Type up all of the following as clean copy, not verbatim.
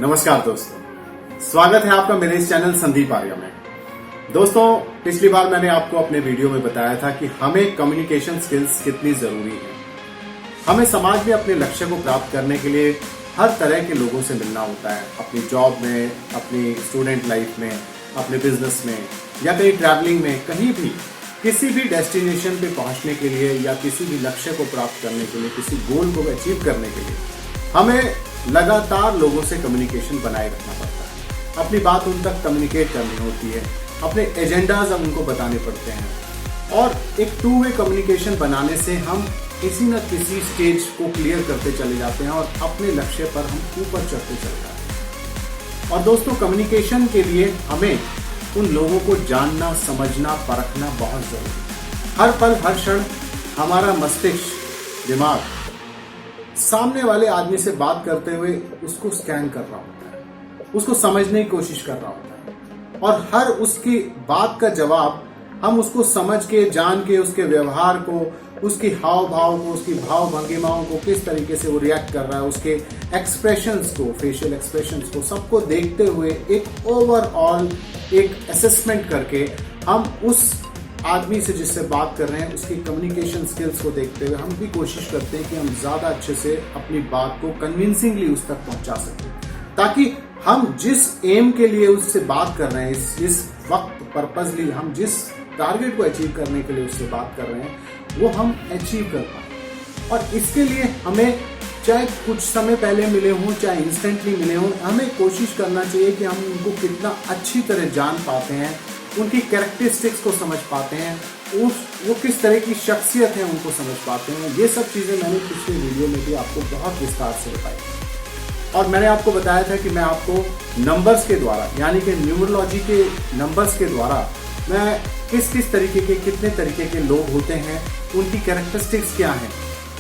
नमस्कार दोस्तों, स्वागत है आपका मेरे इस चैनल संदीप आर्या में। दोस्तों, पिछली बार मैंने आपको अपने वीडियो में बताया था कि हमें कम्युनिकेशन स्किल्स कितनी जरूरी है। हमें समाज में अपने लक्ष्य को प्राप्त करने के लिए हर तरह के लोगों से मिलना होता है, अपनी जॉब में, अपनी स्टूडेंट लाइफ में, अपने बिजनेस में या कहीं ट्रैवलिंग में, कहीं भी किसी भी डेस्टिनेशन पे पहुंचने के लिए या किसी भी लक्ष्य को प्राप्त करने के लिए, किसी गोल को अचीव करने के लिए हमें लगातार लोगों से कम्युनिकेशन बनाए रखना पड़ता है। अपनी बात उन तक कम्युनिकेट करनी होती है, अपने एजेंडाज हम उनको बताने पड़ते हैं और एक टू वे कम्युनिकेशन बनाने से हम किसी न किसी स्टेज को क्लियर करते चले जाते हैं और अपने लक्ष्य पर हम ऊपर चढ़ते चले जाते हैं। और दोस्तों, कम्युनिकेशन के लिए हमें उन लोगों को जानना, समझना, परखना बहुत जरूरी है। हर पल, हर क्षण हमारा मस्तिष्क, दिमाग सामने वाले आदमी से बात करते हुए उसको स्कैन कर रहा होता है, उसको समझने की कोशिश कर रहा होता है और हर उसकी बात का जवाब हम उसको समझ के, जान के, उसके व्यवहार को, उसकी हाव भाव को, उसकी भाव भंगिमाओं को, किस तरीके से वो रिएक्ट कर रहा है, उसके एक्सप्रेशंस को, फेशियल एक्सप्रेशंस को, सबको देखते हुए एक ओवरऑल एक असेसमेंट करके हम उस आदमी से जिससे बात कर रहे हैं उसकी कम्युनिकेशन स्किल्स को देखते हुए हम भी कोशिश करते हैं कि हम ज्यादा अच्छे से अपनी बात को कन्विंसिंगली उस तक पहुंचा सकें, ताकि हम जिस एम के लिए उससे बात कर रहे हैं, इस वक्त पर्पजली हम जिस टारगेट को अचीव करने के लिए उससे बात कर रहे हैं वो हम अचीव कर पाए। और इसके लिए हमें चाहे कुछ समय पहले मिले हों, चाहे इंस्टेंटली मिले हों, हमें कोशिश करना चाहिए कि हम उनको कितना अच्छी तरह जान पाते हैं, उनकी कैरेक्टरिस्टिक्स को समझ पाते हैं, वो किस तरह की शख्सियत है उनको समझ पाते हैं। ये सब चीज़ें मैंने पिछले वीडियो में भी आपको बहुत विस्तार से बताई और मैंने आपको बताया था कि मैं आपको नंबर्स के द्वारा, यानी कि न्यूमरोलॉजी के नंबर्स के द्वारा मैं किस किस तरीके के, कितने तरीके के लोग होते हैं, उनकी कैरेक्टरिस्टिक्स क्या हैं।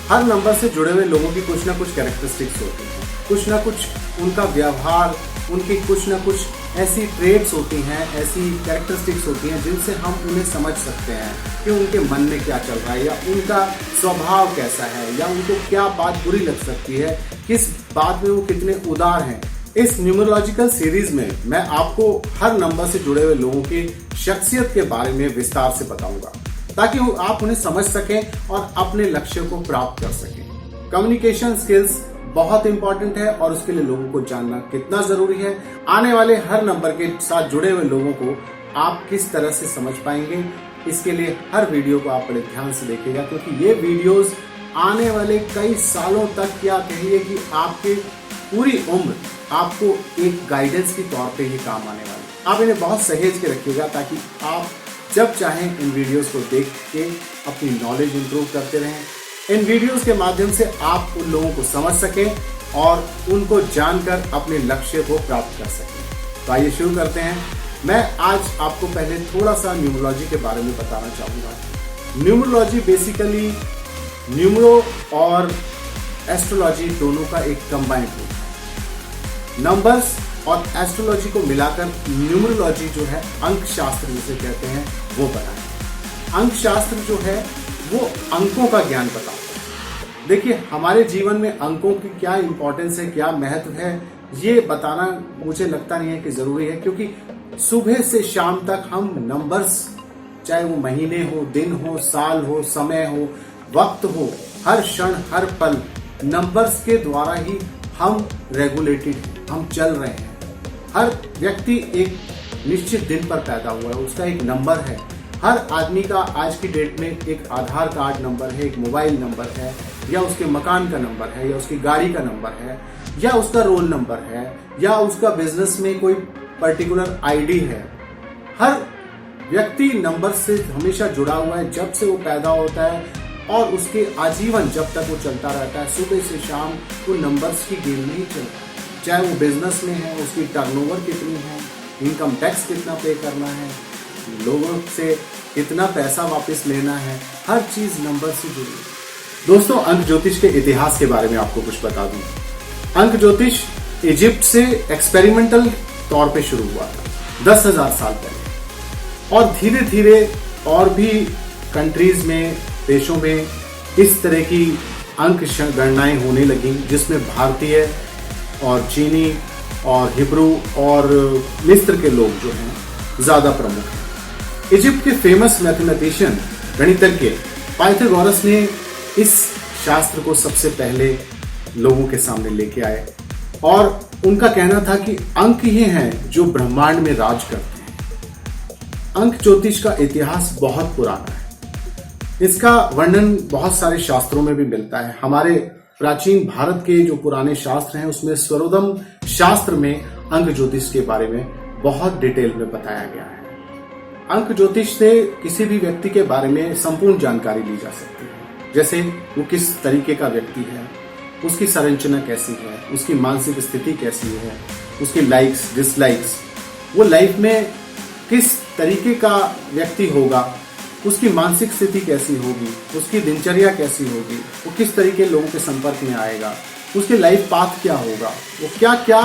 हर नंबर से जुड़े हुए लोगों की कुछ ना कुछ कैरेक्टरिस्टिक्स होती हैं, कुछ ना कुछ उनका व्यवहार, उनकी कुछ ना कुछ ऐसी ट्रेट्स होती हैं, ऐसी कैरेक्टरिस्टिक्स होती हैं जिनसे हम उन्हें समझ सकते हैं कि उनके मन में क्या चल रहा है या उनका स्वभाव कैसा है या उनको क्या बात बुरी लग सकती है, किस बात में वो कितने उदार हैं। इस न्यूमरोलॉजिकल सीरीज में मैं आपको हर नंबर से जुड़े हुए लोगों की शख्सियत के बारे में विस्तार से बताऊंगा ताकि आप उन्हें समझ सकें और अपने लक्ष्य को प्राप्त कर सकें। कम्युनिकेशन स्किल्स बहुत इंपॉर्टेंट है और उसके लिए लोगों को जानना कितना जरूरी है। आने वाले हर नंबर के साथ जुड़े हुए लोगों को आप किस तरह से समझ पाएंगे, इसके लिए हर वीडियो को आप बड़े ध्यान से देखिएगा, क्योंकि ये वीडियोस आने वाले कई सालों तक, क्या कहिए कि आपके पूरी उम्र आपको एक गाइडेंस के तौर पे ही काम आने वाले। आप इन्हें बहुत सहेज के रखिएगा ताकि आप जब चाहें इन वीडियोस को देख के अपनी नॉलेज इंप्रूव करते रहें। इन वीडियोस के माध्यम से आप उन लोगों को समझ सकें और उनको जानकर अपने लक्ष्य को प्राप्त कर सकें। तो आइए शुरू करते हैं। मैं आज आपको पहले थोड़ा सा न्यूमरोलॉजी के बारे में बताना चाहूँगा। न्यूमरोलॉजी बेसिकली न्यूमरो और एस्ट्रोलॉजी दोनों का एक कंबाइंड रूप है। नंबर्स और एस्ट्रोलॉजी को मिलाकर न्यूमरोलॉजी जो है, अंक शास्त्र जिसे कहते हैं, वो बना है। अंक शास्त्र जो है वो अंकों का ज्ञान बताता है। देखिए, हमारे जीवन में अंकों की क्या इंपॉर्टेंस है, क्या महत्व है, ये बताना मुझे लगता नहीं है कि जरूरी है, क्योंकि सुबह से शाम तक हम नंबर्स, चाहे वो महीने हो, दिन हो, साल हो, समय हो, वक्त हो, हर क्षण, हर पल नंबर्स के द्वारा ही हम रेगुलेटेड हैं, हम चल रहे हैं। हर व्यक्ति एक निश्चित दिन पर पैदा हुआ है, उसका एक नंबर है। हर आदमी का आज की डेट में एक आधार कार्ड नंबर है, एक मोबाइल नंबर है, या उसके मकान का नंबर है, या उसकी गाड़ी का नंबर है, या उसका रोल नंबर है, या उसका बिजनेस में कोई पर्टिकुलर आईडी है। हर व्यक्ति नंबर से हमेशा जुड़ा हुआ है, जब से वो पैदा होता है और उसके आजीवन जब तक वो चलता रहता है। सुबह से शाम वो नंबर्स की गेम में ही चलता है। चाहे वो बिजनेस में है, उसकी टर्नओवर कितनी है, इनकम टैक्स कितना पे करना है, लोगों से कितना पैसा वापस लेना है, हर चीज नंबर से जुड़ी है। दोस्तों, अंक ज्योतिष के इतिहास के बारे में आपको कुछ बता दूं। अंक ज्योतिष इजिप्ट से एक्सपेरिमेंटल तौर पे शुरू हुआ था 10,000 साल पहले और धीरे धीरे और भी कंट्रीज में, देशों में इस तरह की अंक गणनाएं होने लगी, जिसमें भारतीय और चीनी और हिब्रू और मिस्र के लोग जो हैं ज्यादा प्रमुख हैं। इजिप्ट के फेमस मैथमेटिशियन गणितज्ञ पाइथागोरस ने इस शास्त्र को सबसे पहले लोगों के सामने लेके आए और उनका कहना था कि अंक ही हैं जो ब्रह्मांड में राज करते हैं। अंक ज्योतिष का इतिहास बहुत पुराना है। इसका वर्णन बहुत सारे शास्त्रों में भी मिलता है। हमारे प्राचीन भारत के जो पुराने शास्त्र हैं उसमें स्वरोदम शास्त्र में अंक ज्योतिष के बारे में बहुत डिटेल में बताया गया है। अंक ज्योतिष से किसी भी व्यक्ति के बारे में संपूर्ण जानकारी ली जा सकती है, जैसे वो किस तरीके का व्यक्ति है, उसकी संरचना कैसी है, उसकी मानसिक स्थिति कैसी है, उसकी लाइक्स डिसलाइक्स, वो लाइफ में किस तरीके का व्यक्ति होगा, उसकी मानसिक स्थिति कैसी होगी, उसकी दिनचर्या कैसी होगी, वो किस तरीके लोगों के संपर्क में आएगा, उसके लाइफ पाथ क्या होगा, वो क्या क्या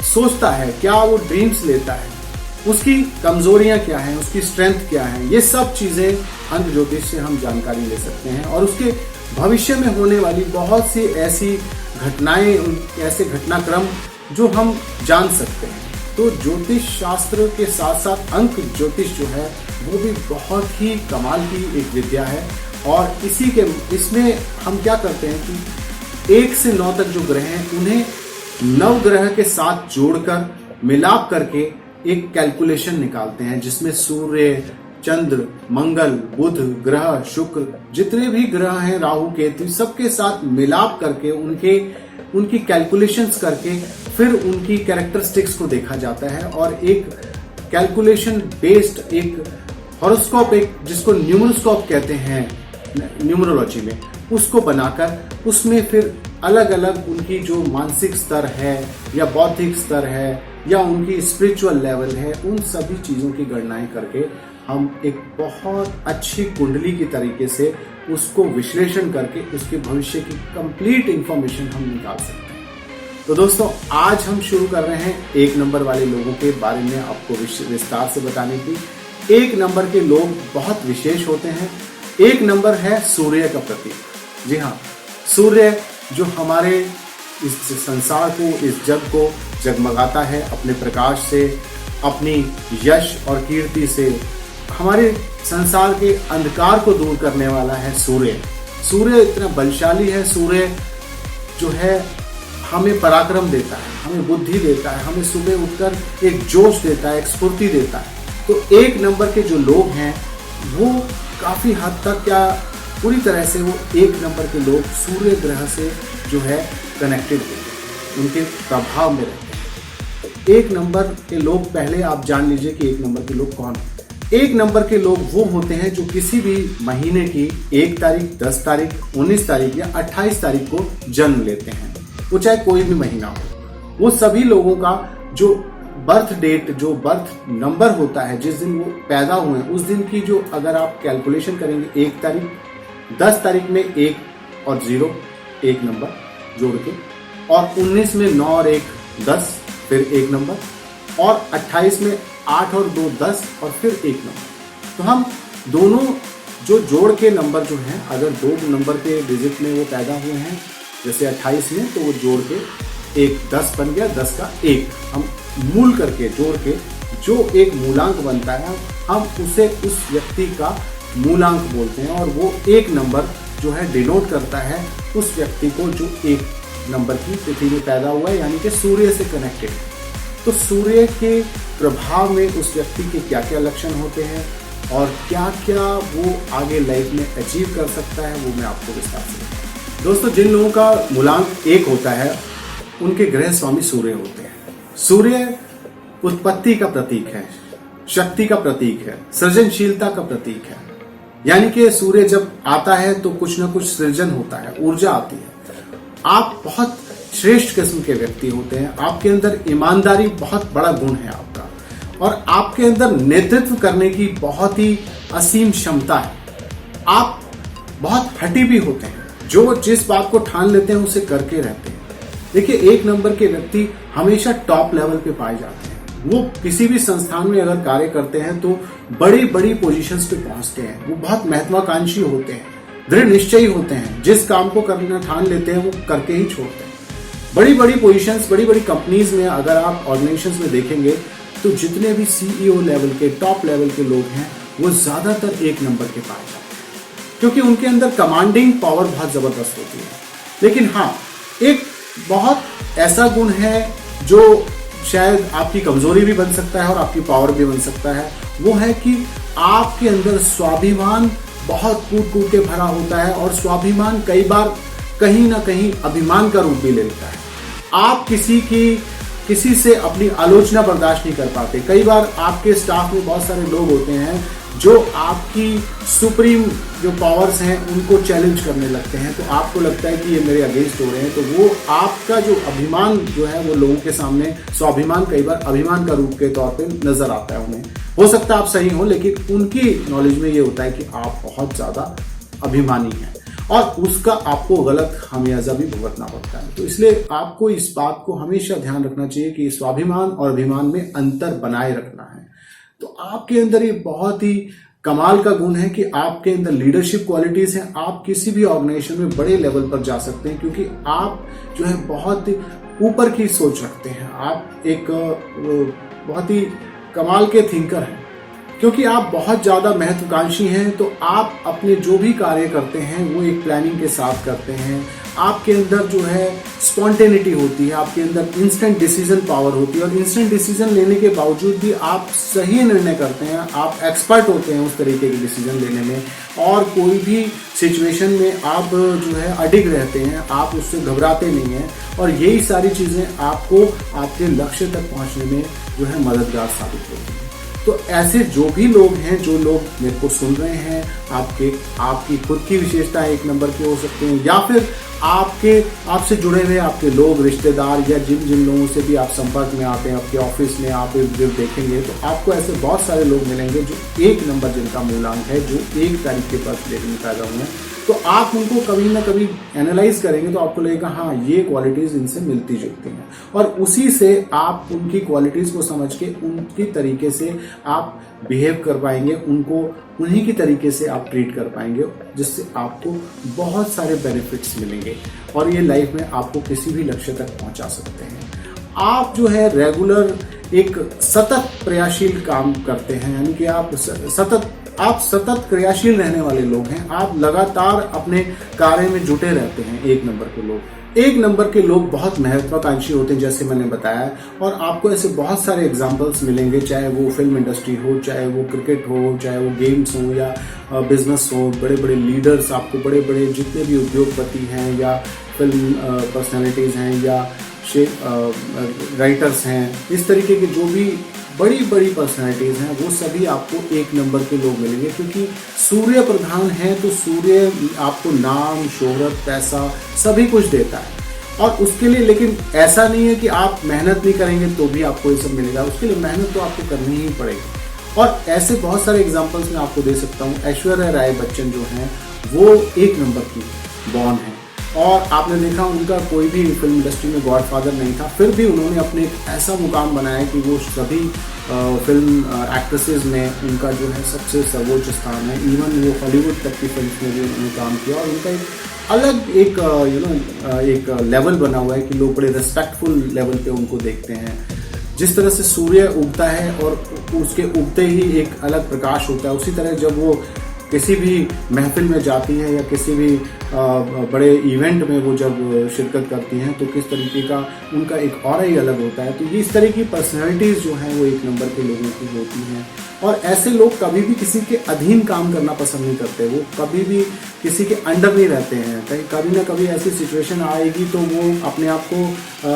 सोचता है, क्या वो ड्रीम्स लेता है, उसकी कमजोरियां क्या हैं, उसकी स्ट्रेंथ क्या है, ये सब चीजें अंक ज्योतिष से हम जानकारी ले सकते हैं और उसके भविष्य में होने वाली बहुत सी ऐसी घटनाएं, ऐसे घटनाक्रम जो हम जान सकते हैं। तो ज्योतिष शास्त्र के साथ साथ अंक ज्योतिष जो है वो भी बहुत ही कमाल की एक विद्या है और इसमें हम क्या करते हैं कि 1 से 9 तक जो ग्रह हैं उन्हें नवग्रह के साथ जोड़कर मिलाप करके एक कैलकुलेशन निकालते हैं, जिसमें सूर्य, चंद्र, मंगल, बुध ग्रह, शुक्र, जितने भी ग्रह हैं, राहु केतु, सबके साथ मिलाप करके उनकी कैलकुलेशंस करके फिर उनकी कैरेक्टरिस्टिक्स को देखा जाता है और एक कैलकुलेशन बेस्ड एक हॉरोस्कोप, एक जिसको न्यूमरोस्कोप कहते हैं न्यूमरोलॉजी में, उसको बनाकर उसमें फिर अलग अलग उनकी जो मानसिक स्तर है या बौद्धिक स्तर है या उनकी स्पिरिचुअल लेवल है, उन सभी चीजों की गणनाएं करके हम एक बहुत अच्छी कुंडली की तरीके से उसको विश्लेषण करके उसके भविष्य की कंप्लीट इंफॉर्मेशन हम निकाल सकते हैं। तो दोस्तों आज हम शुरू कर रहे हैं 1 नंबर वाले लोगों के बारे में आपको विस्तार से बताने की। 1 नंबर के लोग बहुत विशेष होते हैं। 1 नंबर है सूर्य का प्रतीक। जी हाँ, सूर्य जो हमारे इस संसार को, इस जग को जगमगाता है अपने प्रकाश से, अपनी यश और कीर्ति से, हमारे संसार के अंधकार को दूर करने वाला है सूर्य। सूर्य इतना बलशाली है। सूर्य जो है हमें पराक्रम देता है, हमें बुद्धि देता है, हमें सुबह उठकर एक जोश देता है, एक स्फूर्ति देता है। तो 1 नंबर के जो लोग हैं वो काफी हद तक या पूरी तरह से वो 1 नंबर के लोग सूर्य ग्रह से जो है कनेक्टेड होते हैं, उनके प्रभाव में रहते हैं। 1 नंबर के लोग, पहले आप जान लीजिए कि 1 नंबर के लोग कौन हैं। 1 नंबर के लोग वो होते हैं जो किसी भी महीने की 1 तारीख, 10 तारीख, 19 तारीख या 28 तारीख को जन्म लेते हैं, वो चाहे कोई भी महीना हो। वो सभी लोगों का जो बर्थ डेट, जो बर्थ नंबर होता है, जिस दिन वो पैदा हुए हैं, उस दिन की जो अगर आप कैलकुलेशन करेंगे 1 तारीख, 10 तारीख में 1 और 0, 1 नंबर जोड़ के, और 19 में 9 और 1 10, फिर 1 नंबर, और 28 में 8 और 2 10 और फिर 1 नंबर। तो हम दोनों जो जोड़ के नंबर जो हैं, अगर 2 नंबर के डिजिट में वो पैदा हुए हैं, जैसे 28 में, तो वो जोड़ के एक 10 बन गया, 10 का 1 हम मूल करके जोड़ के जो एक मूलांक बनता है हम उसे उस व्यक्ति का मूलांक बोलते हैं और वो 1 नंबर जो है डिनोट करता है उस व्यक्ति को जो 1 नंबर की तिथि में पैदा हुआ है, यानी कि सूर्य से कनेक्टेड है। तो सूर्य के प्रभाव में उस व्यक्ति के क्या क्या लक्षण होते हैं और क्या क्या वो आगे लाइफ में अचीव कर सकता है, वो मैं आपको विस्तार से बताऊं। दोस्तों, जिन लोगों का मूलांक 1 होता है उनके ग्रह स्वामी सूर्य होते हैं। सूर्य उत्पत्ति का प्रतीक है, शक्ति का प्रतीक है, सृजनशीलता का प्रतीक है। यानी कि सूर्य जब आता है तो कुछ ना कुछ सृजन होता है, ऊर्जा आती है। आप बहुत श्रेष्ठ किस्म के व्यक्ति होते हैं, आपके अंदर ईमानदारी बहुत बड़ा गुण है आपका, और आपके अंदर नेतृत्व करने की बहुत ही असीम क्षमता है। आप बहुत हठी भी होते हैं, जो जिस बात को ठान लेते हैं उसे करके रहते हैं। देखिए, 1 नंबर के व्यक्ति हमेशा टॉप लेवल पे पाए जाते हैं। वो किसी भी संस्थान में अगर कार्य करते हैं तो बड़ी बड़ी पोजीशंस पे पहुंचते हैं। वो बहुत महत्वाकांक्षी होते हैं, दृढ़ निश्चयी होते हैं, जिस काम को करना ठान लेते हैं वो करके ही छोड़ते हैं। बड़ी बड़ी पोजीशंस, बड़ी बड़ी कंपनीज में अगर आप ऑर्गेनाइजेशंस में देखेंगे तो जितने भी सीईओ लेवल के, टॉप लेवल के लोग हैं वो ज्यादातर एक नंबर के पाए जाते हैं, क्योंकि उनके अंदर कमांडिंग पावर बहुत जबरदस्त होती है। लेकिन हाँ, एक बहुत ऐसा गुण है जो शायद आपकी कमजोरी भी बन सकता है और आपकी पावर भी बन सकता है, वो है कि आपके अंदर स्वाभिमान बहुत कूट कूट के भरा होता है, और स्वाभिमान कई बार कहीं ना कहीं अभिमान का रूप भी ले लेता है। आप किसी से अपनी आलोचना बर्दाश्त नहीं कर पाते। कई बार आपके स्टाफ में बहुत सारे लोग होते हैं जो आपकी सुप्रीम जो पावर्स हैं उनको चैलेंज करने लगते हैं, तो आपको लगता है कि ये मेरे अगेंस्ट हो रहे हैं, तो वो आपका जो अभिमान जो है वो लोगों के सामने, स्वाभिमान कई बार अभिमान का रूप के तौर पे नजर आता है उन्हें। हो सकता है आप सही हो, लेकिन उनकी नॉलेज में ये होता है कि आप बहुत ज्यादा अभिमानी हैं और उसका आपको गलत खामियाजा भी भुगतना पड़ता है। तो इसलिए आपको इस बात को हमेशा ध्यान रखना चाहिए कि स्वाभिमान और अभिमान में अंतर बनाए रखना है। तो आपके अंदर ये बहुत ही कमाल का गुण है कि आपके अंदर लीडरशिप क्वालिटीज हैं। आप किसी भी ऑर्गेनाइजेशन में बड़े लेवल पर जा सकते हैं, क्योंकि आप जो है बहुत ऊपर की सोच रखते हैं। आप एक बहुत ही कमाल के थिंकर हैं, क्योंकि आप बहुत ज्यादा महत्वाकांक्षी हैं। तो आप अपने जो भी कार्य करते हैं वो एक प्लानिंग के साथ करते हैं। आपके अंदर जो है स्पॉन्टेनिटी होती है, आपके अंदर इंस्टेंट डिसीजन पावर होती है, और इंस्टेंट डिसीजन लेने के बावजूद भी आप सही निर्णय करते हैं। आप एक्सपर्ट होते हैं उस तरीके के डिसीजन लेने में, और कोई भी सिचुएशन में आप जो है अडिग रहते हैं, आप उससे घबराते नहीं हैं, और यही सारी चीजें आपको आपके लक्ष्य तक पहुंचने में जो है मददगार साबित होती है। तो ऐसे जो भी लोग हैं, जो लोग मेरे को सुन रहे हैं, आपकी खुद की विशेषता एक नंबर के हो सकते हैं, या फिर आपसे जुड़े हुए आपके लोग, रिश्तेदार, या जिन लोगों से भी आप संपर्क में आते हैं, आपके ऑफिस में आप जब देखेंगे तो आपको ऐसे बहुत सारे लोग मिलेंगे जो एक नंबर जिनका मूलांक है, जो 1 तारीख के बर्थ डेट में पैदा हुए हैं। तो आप उनको कभी ना कभी एनालाइज करेंगे तो आपको लगेगा हाँ, ये क्वालिटीज इनसे मिलती जुलती हैं, और उसी से आप उनकी क्वालिटीज को समझ के उनकी तरीके से आप बिहेव कर पाएंगे, उनको उन्हीं की तरीके से आप ट्रीट कर पाएंगे, जिससे आपको बहुत सारे बेनिफिट्स मिलेंगे और ये लाइफ में आपको किसी भी लक्ष्य तक पहुंचा सकते हैं। आप जो है रेगुलर एक सतत प्रयासशील काम करते हैं, यानी कि आप सतत क्रियाशील रहने वाले लोग हैं। आप लगातार अपने कार्य में जुटे रहते हैं। एक नंबर के लोग बहुत महत्वाकांक्षी होते हैं, जैसे मैंने बताया, और आपको ऐसे बहुत सारे एग्जांपल्स मिलेंगे, चाहे वो फिल्म इंडस्ट्री हो, चाहे वो क्रिकेट हो, चाहे वो गेम्स हो, या बिजनेस हो। बड़े बड़े लीडर्स, आपको बड़े बड़े जितने भी उद्योगपति हैं, या फिल्म पर्सनैलिटीज हैं, या राइटर्स हैं, इस तरीके के जो भी बड़ी बड़ी पर्सनैलिटीज हैं, वो सभी आपको एक नंबर के लोग मिलेंगे, क्योंकि सूर्य प्रधान है। तो सूर्य आपको नाम, शोहरत, पैसा सभी कुछ देता है, और उसके लिए, लेकिन ऐसा नहीं है कि आप मेहनत नहीं करेंगे तो भी आपको ये सब मिलेगा। उसके लिए मेहनत तो आपको करनी ही पड़ेगी। और ऐसे बहुत सारे एग्जाम्पल्स मैं आपको दे सकता हूँ। ऐश्वर्या राय बच्चन जो हैं वो एक नंबर की बॉर्न है, और आपने देखा उनका कोई भी फिल्म इंडस्ट्री में गॉडफादर नहीं था, फिर भी उन्होंने अपने ऐसा मुकाम बनाया कि वो सभी फिल्म एक्ट्रेसेस में उनका जो है सबसे सर्वोच्च स्थान है। इवन वो हॉलीवुड तक की फिल्म में भी उन्होंने काम किया, और उनका एक अलग एक लेवल बना हुआ है कि लोग बड़े रिस्पेक्टफुल लेवल पे उनको देखते हैं। जिस तरह से सूर्य उगता है और उसके उगते ही एक अलग प्रकाश होता है, उसी तरह जब वो किसी भी महफिल में जाती हैं या किसी भी बड़े इवेंट में वो जब शिरकत करती हैं तो किस तरीके का उनका एक ऑरा ही अलग होता है। तो ये इस तरह की पर्सनैलिटीज जो हैं वो एक नंबर के लोगों की होती हैं, और ऐसे लोग कभी भी किसी के अधीन काम करना पसंद नहीं करते। वो कभी भी किसी के अंडर नहीं रहते हैं। कहीं कभी ना कभी ऐसी सिचुएशन आएगी तो वो अपने आप को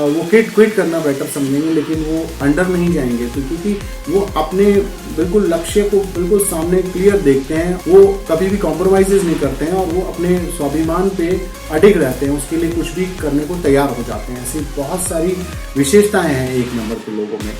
वो क्विट करना बेटर समझेंगे, लेकिन वो अंडर नहीं जाएंगे, तो क्योंकि वो अपने बिल्कुल लक्ष्य को बिल्कुल सामने क्लियर देखते हैं। वो कभी भी कॉम्प्रोमाइजेज नहीं करते हैं, और वो अपने स्वाभिमान पे अडिग रहते हैं, उसके लिए कुछ भी करने को तैयार हो जाते हैं। ऐसी बहुत सारी विशेषताएं हैं एक नंबर के लोगों में।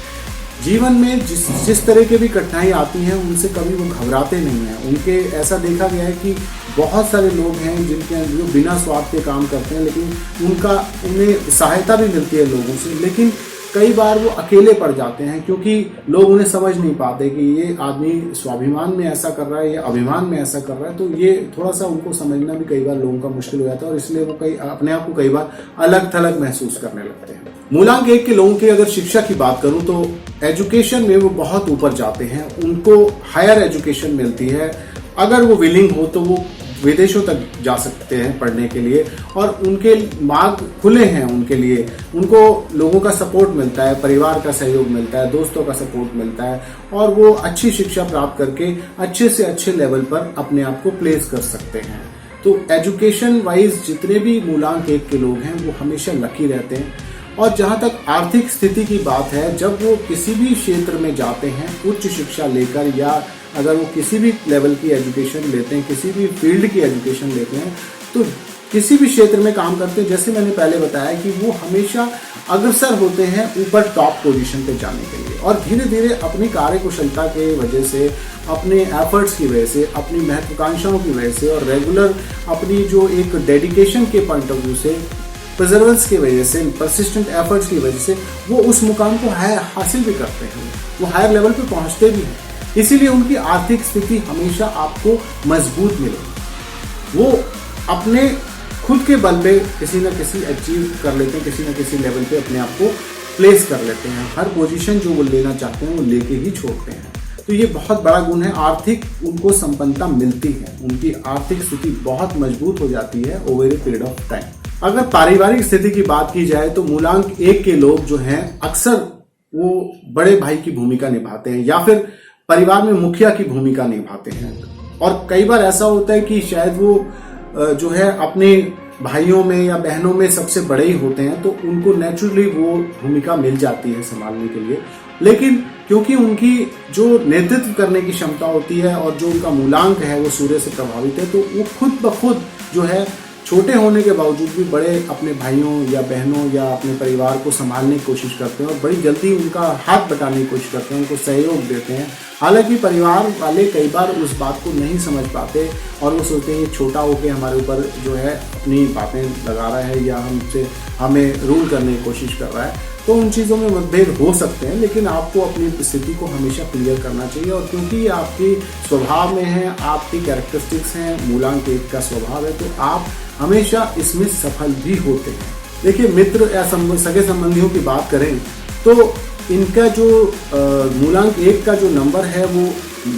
जीवन में जिस तरह के भी कठिनाई आती हैं उनसे कभी वो घबराते नहीं हैं। उनके ऐसा देखा गया है कि बहुत सारे लोग हैं जिनके जो बिना स्वार्थ के काम करते हैं, लेकिन उन्हें सहायता भी मिलती है लोगों से, लेकिन कई बार वो अकेले पड़ जाते हैं, क्योंकि लोग उन्हें समझ नहीं पाते कि ये आदमी स्वाभिमान में ऐसा कर रहा है या अभिमान में ऐसा कर रहा है। तो ये थोड़ा सा उनको समझना भी कई बार लोगों का मुश्किल हो जाता है और इसलिए वो अपने आप को कई बार अलग थलग महसूस करने लगते हैं। मूलांक 1 के लोगों की अगर शिक्षा की बात करूं तो एजुकेशन में वो बहुत ऊपर जाते हैं, उनको हायर एजुकेशन मिलती है। अगर वो विलिंग हो तो वो विदेशों तक जा सकते हैं पढ़ने के लिए और उनके मार्ग खुले हैं उनके लिए। उनको लोगों का सपोर्ट मिलता है, परिवार का सहयोग मिलता है, दोस्तों का सपोर्ट मिलता है और वो अच्छी शिक्षा प्राप्त करके अच्छे से अच्छे लेवल पर अपने आप को प्लेस कर सकते हैं। तो एजुकेशन वाइज जितने भी मूलांक 1 के लोग हैं वो हमेशा लकी रहते हैं। और जहां तक आर्थिक स्थिति की बात है, जब वो किसी भी क्षेत्र में जाते हैं उच्च शिक्षा लेकर या अगर वो किसी भी लेवल की एजुकेशन लेते हैं, किसी भी फील्ड की एजुकेशन लेते हैं, तो किसी भी क्षेत्र में काम करते हैं, जैसे मैंने पहले बताया कि वो हमेशा अग्रसर होते हैं ऊपर टॉप पोजीशन पे जाने के लिए। और धीरे धीरे अपनी कार्यकुशलता के वजह से, अपने एफर्ट्स की वजह से, अपनी महत्वाकांक्षाओं की वजह से और रेगुलर अपनी जो एक डेडिकेशन के पॉइंट ऑफ व्यू से, परसिस्टेंस की वजह से, परसिस्टेंट एफर्ट्स की वजह से वो उस मुकाम को हासिल भी करते हैं, वो हायर लेवल पे पहुंचते भी हैं। इसीलिए उनकी आर्थिक स्थिति हमेशा आपको मजबूत मिलेगी। वो अपने खुद के बल पे किसी न किसी अचीव कर लेते हैं, किसी न किसी लेवल पे अपने आप को प्लेस कर लेते हैं। हर पोजीशन जो वो लेना चाहते हैं वो लेके ही छोड़ते हैं। तो ये बहुत बड़ा गुण है। आर्थिक उनको संपन्नता मिलती है, उनकी आर्थिक स्थिति बहुत मजबूत हो जाती है over a period of time. अगर पारिवारिक स्थिति की बात की जाए तो मूलांक 1 के लोग जो हैं अक्सर वो बड़े भाई की भूमिका निभाते हैं या फिर परिवार में मुखिया की भूमिका निभाते हैं। और कई बार ऐसा होता है कि शायद वो जो है अपने भाइयों में या बहनों में सबसे बड़े ही होते हैं, तो उनको नेचुरली वो भूमिका मिल जाती है संभालने के लिए। लेकिन क्योंकि उनकी जो नेतृत्व करने की क्षमता होती है और जो उनका मूलांक है वो सूर्य से प्रभावित है, तो वो खुद ब खुद जो है छोटे होने के बावजूद भी बड़े अपने भाइयों या बहनों या अपने परिवार को संभालने की कोशिश करते हैं और बड़ी जल्दी उनका हाथ बटाने की कोशिश करते हैं, उनको सहयोग देते हैं। हालांकि परिवार वाले कई बार उस बात को नहीं समझ पाते और वो सोचते हैं ये छोटा होकर हमारे ऊपर जो है अपनी बातें लगा रहा है या हमें रूल करने की कोशिश कर रहा है। तो उन चीज़ों में मतभेद हो सकते हैं, लेकिन आपको अपनी स्थिति को हमेशा क्लियर करना चाहिए। और क्योंकि ये आपकी स्वभाव में है, आपकी कैरेक्टरिस्टिक्स हैं, मूलांक 1 का स्वभाव है, तो आप हमेशा इसमें सफल भी होते हैं। देखिए, मित्र या सगे संबंधियों की बात करें तो इनका जो मूलांक 1 का जो नंबर है वो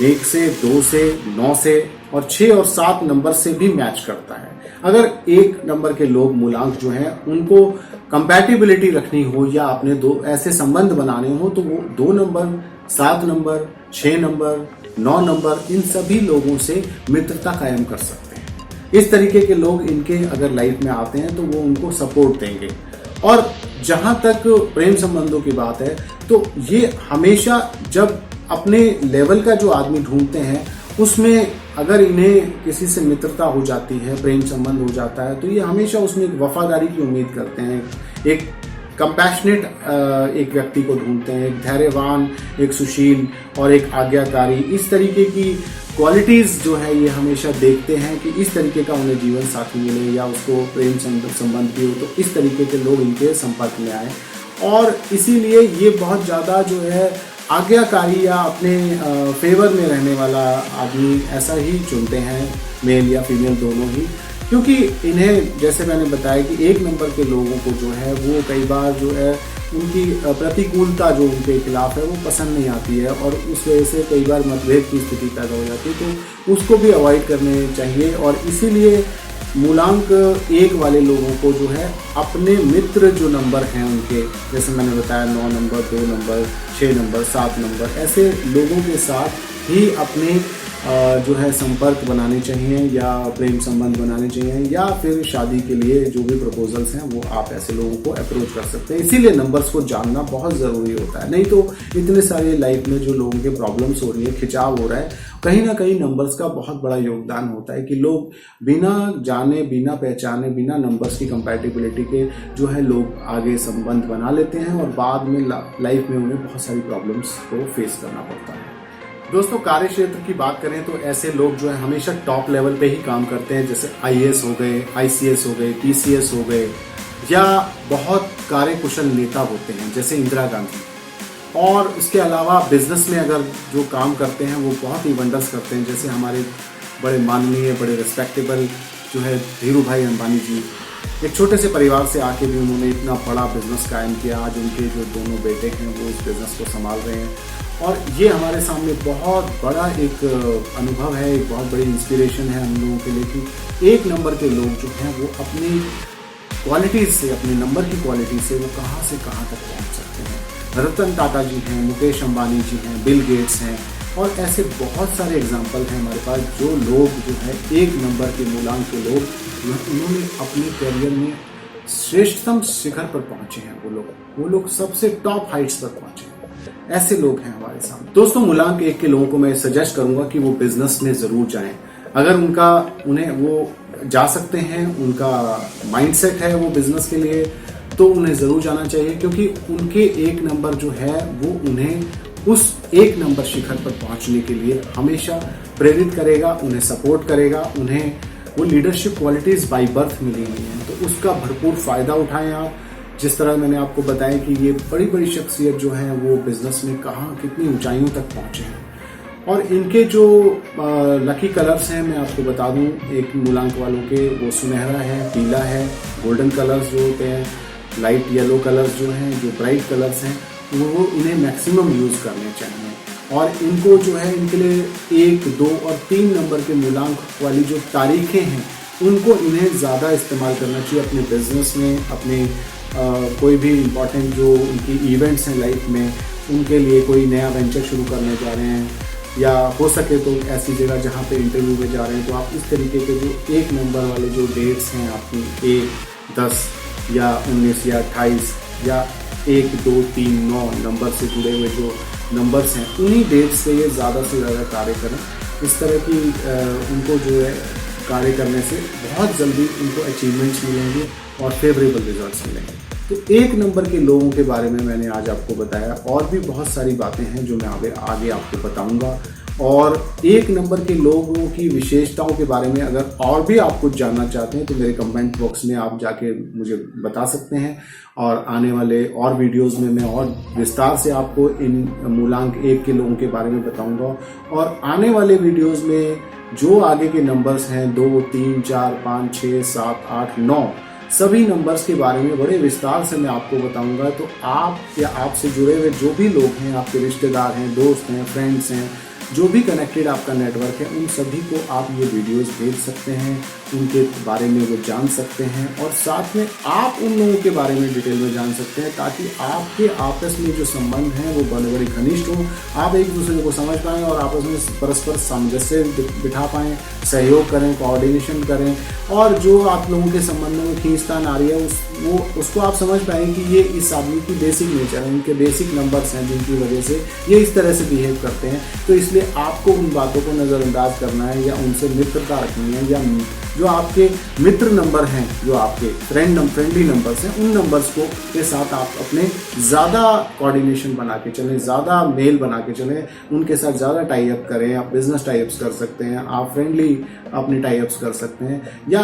1 से 2 से 9 से और 6 और 7 नंबर से भी मैच करता है। अगर 1 नंबर के लोग मूलांक जो हैं उनको कंपैटिबिलिटी रखनी हो या अपने दो ऐसे संबंध बनाने हो, तो वो 2 नंबर, 7 नंबर, 6 नंबर, 9 नंबर, इन सभी लोगों से मित्रता कायम कर सकते हैं। इस तरीके के लोग इनके अगर लाइफ में आते हैं तो वो उनको सपोर्ट देंगे। और जहां तक प्रेम संबंधों की बात है तो ये हमेशा जब अपने लेवल का जो आदमी ढूंढते हैं उसमें अगर इन्हें किसी से मित्रता हो जाती है, प्रेम संबंध हो जाता है, तो ये हमेशा उसमें एक वफादारी की उम्मीद करते हैं, एक कंपैशनेट एक व्यक्ति को ढूंढते हैं, एक धैर्यवान, एक सुशील और एक आज्ञाकारी। इस तरीके की क्वालिटीज जो है ये हमेशा देखते हैं कि इस तरीके का उन्हें जीवन साथी मिले या उसको प्रेम संबंध भी हो, तो इस तरीके के लोग इनके संपर्क में आए। और इसीलिए ये बहुत ज़्यादा जो है आज्ञाकारी या अपने फेवर में रहने वाला आदमी ऐसा ही चुनते हैं, मेल या फीमेल दोनों ही, क्योंकि इन्हें जैसे मैंने बताया कि 1 नंबर के लोगों को जो है वो कई बार जो है उनकी प्रतिकूलता जो उनके खिलाफ है वो पसंद नहीं आती है और उस वजह से कई बार मतभेद की स्थिति पैदा हो जाती है, तो उसको भी अवॉइड करने चाहिए। और इसीलिए मूलांक 1 वाले लोगों को जो है अपने मित्र जो नंबर हैं उनके, जैसे मैंने बताया 9 नंबर, 2 नंबर, 6 नंबर, 7 नंबर, ऐसे लोगों के साथ ही अपने जो है संपर्क बनाने चाहिए या प्रेम संबंध बनाने चाहिए या फिर शादी के लिए जो भी प्रपोजल्स हैं वो आप ऐसे लोगों को अप्रोच कर सकते हैं। इसीलिए नंबर्स को जानना बहुत ज़रूरी होता है, नहीं तो इतने सारे लाइफ में जो लोगों के प्रॉब्लम्स हो रही है, खिंचाव हो रहा है, कहीं ना कहीं नंबर्स का बहुत बड़ा योगदान होता है कि लोग बिना जाने, बिना पहचाने, बिना नंबर्स की कंपैटिबिलिटी के जो है लोग आगे संबंध बना लेते हैं और बाद में लाइफ में उन्हें बहुत सारी प्रॉब्लम्स को फेस करना पड़ता है। दोस्तों, कार्य क्षेत्र की बात करें तो ऐसे लोग जो है हमेशा टॉप लेवल पे ही काम करते हैं, जैसे IAS हो गए, ICS हो गए, PCS हो गए, या बहुत कार्यकुशल नेता होते हैं जैसे इंदिरा गांधी, और उसके अलावा बिजनेस में अगर जो काम करते हैं वो बहुत ही वंडर्स करते हैं, जैसे हमारे बड़े माननीय, बड़े रिस्पेक्टेबल जो है धीरू भाई अंबानी जी। एक छोटे से परिवार से आके भी उन्होंने इतना बड़ा बिजनेस कायम किया। आज उनके जो दोनों बेटे हैं वो इस बिजनेस को संभाल रहे हैं, और ये हमारे सामने बहुत बड़ा एक अनुभव है, एक बहुत बड़ी इंस्पिरेशन है हम लोगों के लिए कि एक नंबर के लोग जो हैं वो अपनी क्वालिटीज से, अपने नंबर की क्वालिटी से वो कहाँ से कहाँ तक पहुँच सकते हैं। रतन टाटा जी हैं, मुकेश अंबानी जी हैं, बिल गेट्स हैं, और ऐसे बहुत सारे एग्जाम्पल हैं हमारे पास जो लोग जो है एक नंबर के मूलांक के लोग जो है उन्होंने अपने करियर में श्रेष्ठतम शिखर पर पहुंचे हैं। वो लोग सबसे टॉप हाइट्स पर पहुंचे हैं। ऐसे लोग हैं हमारे सामने। दोस्तों, मूलांक 1 के लोगों को मैं सजेस्ट करूंगा कि वो बिजनेस में जरूर जाएं। अगर उन्हें वो जा सकते हैं, उनका माइंडसेट है वो बिजनेस के लिए, तो उन्हें जरूर जाना चाहिए, क्योंकि उनके एक नंबर जो है वो उन्हें उस एक नंबर शिखर पर पहुंचने के लिए हमेशा प्रेरित करेगा, उन्हें सपोर्ट करेगा। उन्हें वो लीडरशिप क्वालिटीज बाय बर्थ मिली हुई हैं, तो उसका भरपूर फायदा उठाएं आप। जिस तरह मैंने आपको बताया कि ये बड़ी बड़ी शख्सियत जो है वो बिजनेस में कहाँ कितनी ऊंचाइयों तक पहुंचे हैं। और इनके जो लकी कलर्स हैं मैं आपको बता दूं, एक मूलांक वालों के वो सुनहरा है, पीला है, गोल्डन कलर्स जो होते हैं, लाइट येलो कलर्स जो हैं, जो ब्राइट कलर्स हैं, वो इन्हें मैक्सिमम यूज करने चाहिए। और इनको जो है इनके लिए 1, 2 और 3 नंबर के मूलांक वाली जो तारीखें हैं उनको इन्हें ज़्यादा इस्तेमाल करना चाहिए अपने बिजनेस में, अपने कोई भी इम्पोर्टेंट जो उनकी इवेंट्स हैं लाइफ में, उनके लिए कोई नया वेंचर शुरू करने जा रहे हैं, या हो सके तो ऐसी जगह जहाँ पे इंटरव्यू में जा रहे हैं, तो आप इस तरीके के जो एक नंबर वाले जो डेट्स हैं आपकी 1, 10 या 19 या 28 या 1, 2, 3, 9 नंबर से जुड़े हुए जो नंबर्स हैं, उन्हीं डेट्स से ये ज़्यादा से ज़्यादा कार्य करें। इस तरह की उनको जो है कार्य करने से बहुत जल्दी उनको अचीवमेंट्स मिलेंगे और फेवरेबल रिजल्ट्स मिलेंगे। तो एक नंबर के लोगों के बारे में मैंने आज आपको बताया, और भी बहुत सारी बातें हैं जो मैं आगे आपको बताऊंगा। और एक नंबर के लोगों की विशेषताओं के बारे में अगर और भी आप कुछ जानना चाहते हैं तो मेरे कमेंट बॉक्स में आप जाके मुझे बता सकते हैं, और आने वाले और वीडियोस में मैं और विस्तार से आपको इन मूलांक 1 के लोगों के बारे में बताऊंगा। और आने वाले वीडियोस में जो आगे के नंबर्स हैं 2, 3, 4, 5, 6, 7, 8, 9 सभी नंबर्स के बारे में बड़े विस्तार से मैं आपको बताऊंगा। तो आप या आपसे जुड़े हुए जो भी लोग हैं, आपके रिश्तेदार हैं, दोस्त हैं, फ्रेंड्स हैं, जो भी कनेक्टेड आपका नेटवर्क है, उन सभी को आप ये वीडियोस भेज सकते हैं, उनके बारे में वो जान सकते हैं, और साथ में आप उन लोगों के बारे में डिटेल में जान सकते हैं, ताकि आपके आपस में जो संबंध हैं वो बड़े घनिष्ठ हों, आप एक दूसरे को समझ पाएं और आपस में परस्पर सामंजस्य बिठा पाएं, सहयोग करें, कोऑर्डिनेशन करें, और जो आप लोगों के संबंधों में खींचतान आ रही है उसको आप समझ पाएं कि ये इस आदमी की बेसिक नेचर है, इनके बेसिक नंबर्स हैं जिनकी वजह से ये इस तरह से बिहेव करते हैं। तो इसलिए आपको उन बातों को नज़रअंदाज करना है, या उनसे मित्रता रखनी है, या जो आपके मित्र नंबर हैं, जो आपके फ्रेंडली नंबर्स हैं, उन नंबर्स को के साथ आप अपने ज़्यादा कोऑर्डिनेशन बना के चलें, ज़्यादा मेल बना के चलें, उनके साथ ज़्यादा टाई अप करें। आप बिजनेस टाई अप्स कर सकते हैं, आप फ्रेंडली अपने टाई अप्स कर सकते हैं, या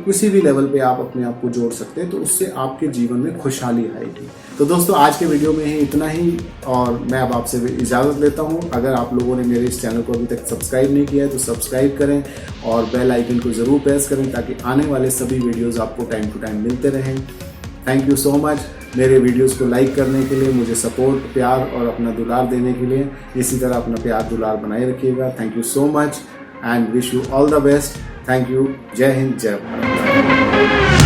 किसी भी लेवल पे आप अपने आप को जोड़ सकते हैं, तो उससे आपके जीवन में खुशहाली आएगी। तो दोस्तों, आज के वीडियो में ही इतना ही, और मैं अब आपसे इजाज़त लेता हूँ। अगर आप लोगों ने मेरे इस चैनल को अभी तक सब्सक्राइब नहीं किया है तो सब्सक्राइब करें, और बेल आइकन को ज़रूर प्रेस करें, ताकि आने वाले सभी वीडियोज़ आपको टाइम टू टाइम मिलते रहें। थैंक यू सो मच मेरे वीडियोस को लाइक करने के लिए, मुझे सपोर्ट, प्यार और अपना दुलार देने के लिए। इसी तरह अपना प्यार दुलार बनाए रखिएगा। Thank you so much and wish you all the best. Thank you. जय हिंद, जय भारत।